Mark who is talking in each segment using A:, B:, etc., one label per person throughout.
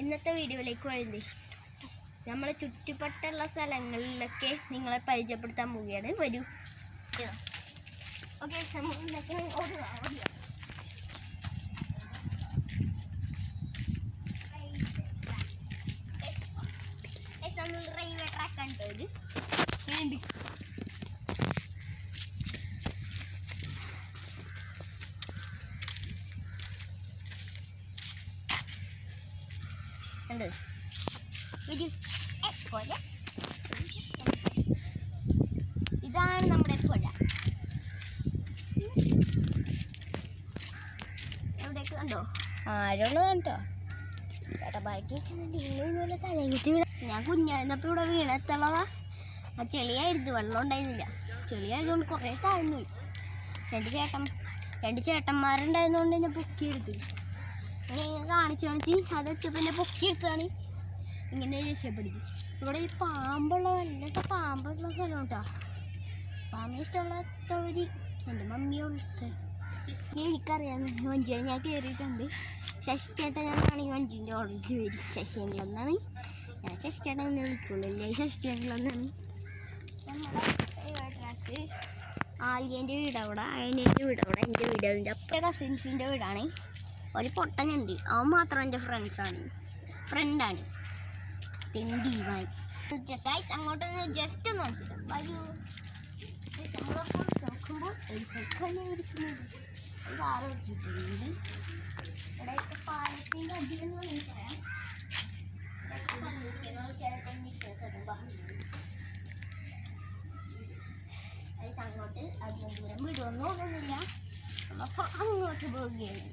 A: ഇന്നത്തെ വീഡിയോയിലേക്ക് വരുന്നത് നമ്മളെ ചുറ്റുപറ്റുള്ള സ്ഥലങ്ങളിലൊക്കെ നിങ്ങളെ പരിചയപ്പെടുത്താൻ പോവുകയാണ്. വരൂ. ഓക്കെ, റെയിൽവേ ട്രാക്ക് ആണ് ഇത്. ഇതാണ് നമ്മുടെ പുഴ. എവിടേക്ക് കണ്ടോ? ആരുള്ളത് കണ്ടോ? ഞാൻ കുഞ്ഞായിരുന്നപ്പോൾ ഇവിടെ വീണെത്തുള്ളതാ. ആ ചെളിയായിരുന്നു, വെള്ളം ഉണ്ടായിരുന്നില്ല. ചെളിയായതുകൊണ്ട് കുറേ താഴ്ന്നു പോയി. രണ്ട് ചേട്ടന്മാരുണ്ടായിരുന്നതുകൊണ്ട് ഞാൻ പൊക്കിയെടുത്തു. ഇങ്ങനെ കാണിച്ച് അതൊക്കെ പിന്നെ പൊക്കിയെടുത്താണ് ഇങ്ങനെ രക്ഷപ്പെടുത്തി. ഇവിടെ ഈ പാമ്പുള്ള നല്ല പാമ്പുള്ള സ്ഥലം കേട്ടോ. പാമ്പിന് ഇഷ്ടമുള്ളവർ എൻ്റെ മമ്മിയുള്ളത് എനിക്കറിയാവുന്ന വഞ്ചിയാണ്. ഞാൻ കയറിയിട്ടുണ്ട്. ശശിച്ചേട്ടൻ ഞാനാണെങ്കിൽ വഞ്ചിൻ്റെ ഓൾറെഡി വരും. ശശിൻ്റെ ഒന്നാണ് ഞാൻ ശശിച്ചേട്ടൻ എന്ന് വിളിക്കുള്ളൂ. അല്ലേ ശശിച്ചേട്ടൻ ഒന്നാണ്. നമ്മുടെ ട്രാക്ക് ആലിയൻ്റെ വീട് അവിടെ, അയനേൻ്റെ വീട് അവിടെ, എൻ്റെ വീട് അതിൻ്റെ അപ്പുറം കസിൻസിൻ്റെ വീടാണ്. ഒരു പൊട്ടനുണ്ട്, അവൻ മാത്രം എൻ്റെ ഫ്രണ്ടാണ് തെണ്ടിവാൻ. അങ്ങോട്ട് ജസ്റ്റ് ഒന്ന് വരൂ. നോക്കുമ്പോൾ ഒരു സൈക്കിളാണ് ഇരിക്കുന്നത്. ഒരു കാറ് വെച്ചിട്ടുണ്ട്. ഇവിടെ പാലത്തിൻ്റെ അധികം പറയാം. അങ്ങോട്ട് അധികം ദൂരം വിടുമെന്ന് തോന്നുന്നില്ല. നമ്മൾ അങ്ങോട്ട് പോവുകയാണ്.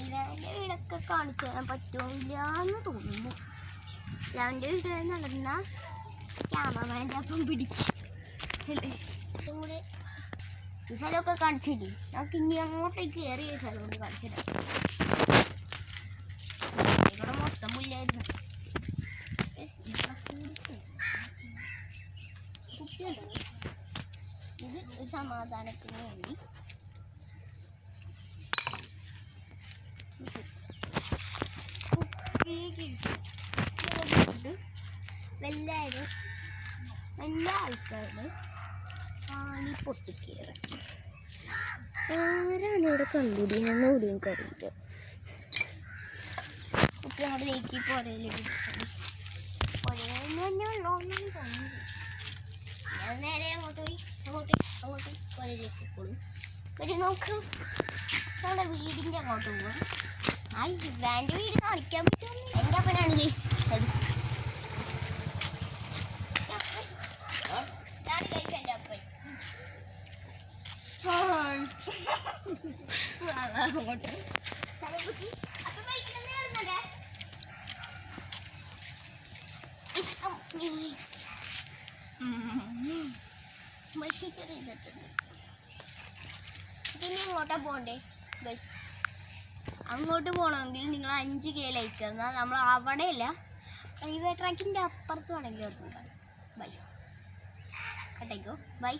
A: ഇവൻ്റെ വീടൊക്കെ കാണിച്ചു തരാൻ പറ്റില്ല എന്ന് തോന്നുന്നു. അവൻ്റെ വീട് നടന്ന ക്യാമറമാൻ്റെ അപ്പം പിടിക്കും. കൂടെ ഈ സ്ഥലമൊക്കെ കാണിച്ചില്ലേ? നമുക്ക് ഇനി അങ്ങോട്ടേക്ക് കയറി ഈ സ്ഥലം കൊണ്ട് കാണിച്ചു തരാം. ഇവിടെ മൊത്തം പുല്ലായിരുന്നു. കുപ്പിയുണ്ടോ? ഇത് ഒരു സമാധാനത്തിന് വേണ്ടി എല്ലാ ആൾക്കാരുടെ പാളി പൊട്ടിക്കേറി. ആരാണ് ഇവിടെ കണ്ടുപിടിയെന്ന് കൂടിയും കറിയില്ല. കുട്ടി അങ്ങോട്ട് നീക്കി പുറയിലേക്ക് പുറയെന്ന് തന്നെ വെള്ളമൊന്നും തോന്നുന്നു. ഞാൻ നേരെ അങ്ങോട്ട് പുറയിലേക്ക് പോകും. ഒരു നോക്ക്, നമ്മുടെ വീടിൻ്റെ അങ്ങോട്ട് പോകും. ആ ഇവാൻ്റെ വീട് കാണിക്കാൻ പറ്റുമെന്ന് എൻ്റെ അപ്പനാണ് ഗൈസ്. അത് അങ്ങോട്ട് പിന്നെ ഇങ്ങോട്ടാ പോണ്ടേ ഗൈസ്? അങ്ങോട്ട് പോകണമെങ്കിൽ നിങ്ങൾ 5K ലൈക്ക് എന്നാൽ നമ്മൾ അവിടെയല്ല, റെയിൽവേ ട്രാക്കിൻ്റെ അപ്പുറത്ത് വേണമെങ്കിൽ വരുന്നുണ്ടാവും. ബൈ കേട്ടോ, ബൈ.